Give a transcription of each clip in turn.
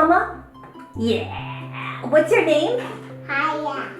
Mama? Yeah. What's your name? Hiya.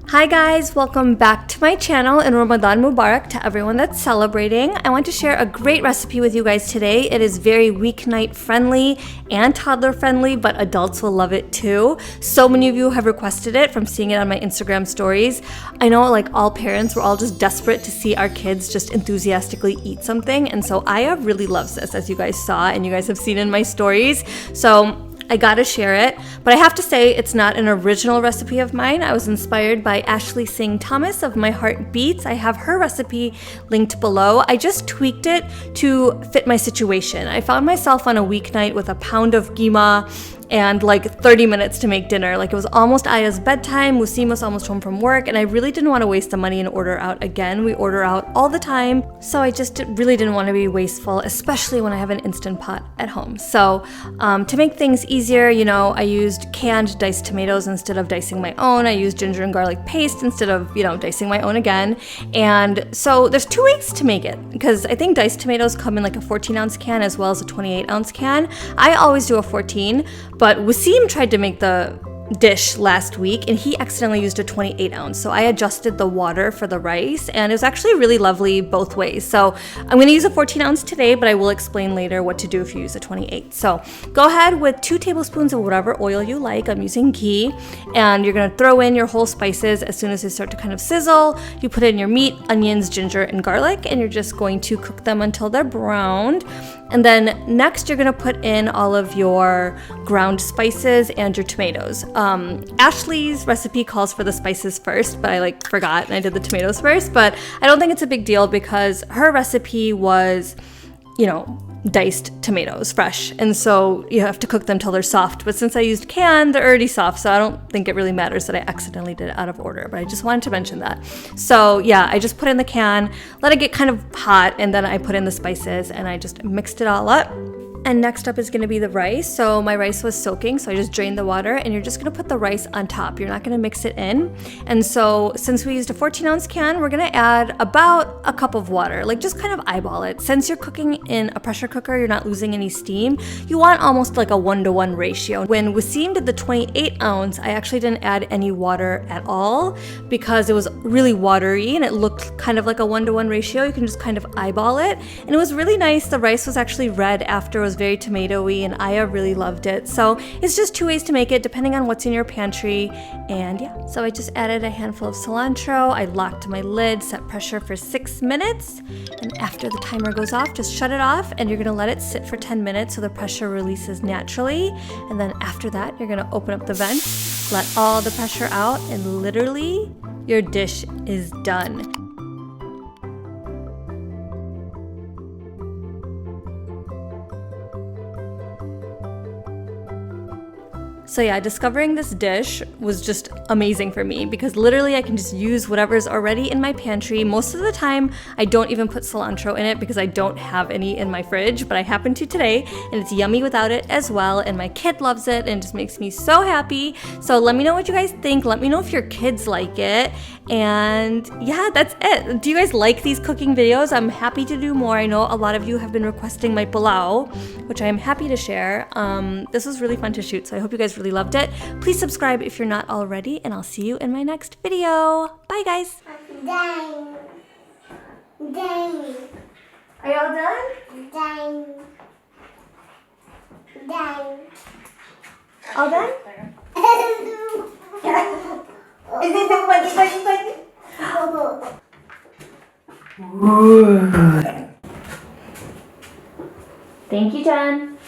Hi guys, welcome back to my channel and Ramadan Mubarak to everyone that's celebrating. I want to share a great recipe with you guys today. It is very weeknight friendly and toddler friendly, but adults will love it too. So many of you have requested it from seeing it on my Instagram stories. I know like all parents, we're all just desperate to see our kids just enthusiastically eat something. And so Aya really loves this, as you guys saw and you guys have seen in my stories. So I gotta share it, but I have to say it's not an original recipe of mine. I was inspired by Ashley Singh Thomas of My Heart Beats. I have her recipe linked below. I just tweaked it to fit my situation. I found myself on a weeknight with a pound of keema and like 30 minutes to make dinner. Like it was almost Aya's bedtime, Wasim was almost home from work, and I really didn't want to waste the money and order out again. We order out all the time, so I just really didn't want to be wasteful, especially when I have an Instant Pot at home. So to make things easier, you know, I used canned diced tomatoes instead of dicing my own. I used ginger and garlic paste instead of, you know, dicing my own again. And so there's 2 ways to make it, because I think diced tomatoes come in like a 14-ounce can as well as a 28-ounce can. I always do a 14, but Wasim tried to make the dish last week and he accidentally used a 28-ounce. So I adjusted the water for the rice and it was actually really lovely both ways. So I'm going to use a 14-ounce today, but I will explain later what to do if you use a 28. So go ahead with 2 tablespoons of whatever oil you like. I'm using ghee, and you're going to throw in your whole spices as soon as they start to kind of sizzle. You put in your meat, onions, ginger, and garlic, and you're just going to cook them until they're browned. And then next you're gonna put in all of your ground spices and your tomatoes. Ashley's recipe calls for the spices first, but I forgot and I did the tomatoes first, but I don't think it's a big deal because her recipe was, you know, diced tomatoes, fresh, and so you have to cook them till they're soft. But since I used canned, they're already soft, so I don't think it really matters that I accidentally did it out of order, but I just wanted to mention that. So yeah, I just put in the can, let it get kind of hot, and then I put in the spices and I just mixed it all up. And next up is going to be the rice. So my rice was soaking, so I just drained the water, and you're just going to put the rice on top. You're not going to mix it in. And so since we used a 14-ounce can, we're going to add about a cup of water, like just kind of eyeball it. Since you're cooking in a pressure cooker, you're not losing any steam. You want almost like a 1-to-1 ratio. When Wasim did the 28-ounce, I actually didn't add any water at all because it was really watery and it looked kind of like a 1-to-1 ratio. You can just kind of eyeball it. And it was really nice. The rice was actually red after. It was very tomatoey and Aya really loved it. So it's just 2 ways to make it depending on what's in your pantry. And yeah, so I just added a handful of cilantro. I locked my lid, set pressure for 6 minutes, and after the timer goes off, just shut it off and you're gonna let it sit for 10 minutes so the pressure releases naturally. And then after that, you're gonna open up the vent, let all the pressure out, and literally your dish is done. So yeah, discovering this dish was just amazing for me because literally I can just use whatever's already in my pantry. Most of the time, I don't even put cilantro in it because I don't have any in my fridge, but I happen to today, and it's yummy without it as well, and my kid loves it, and it just makes me so happy. So let me know what you guys think. Let me know if your kids like it, and yeah, that's it. Do you guys like these cooking videos? I'm happy to do more. I know a lot of you have been requesting my pulao, which I am happy to share. This was really fun to shoot, so I hope you guys really loved it. Please subscribe if you're not already, and I'll see you in my next video. Bye guys. Dang. Dang. Are y'all done? Dang. Dang. All done? Is it funny? Thank you, Jen.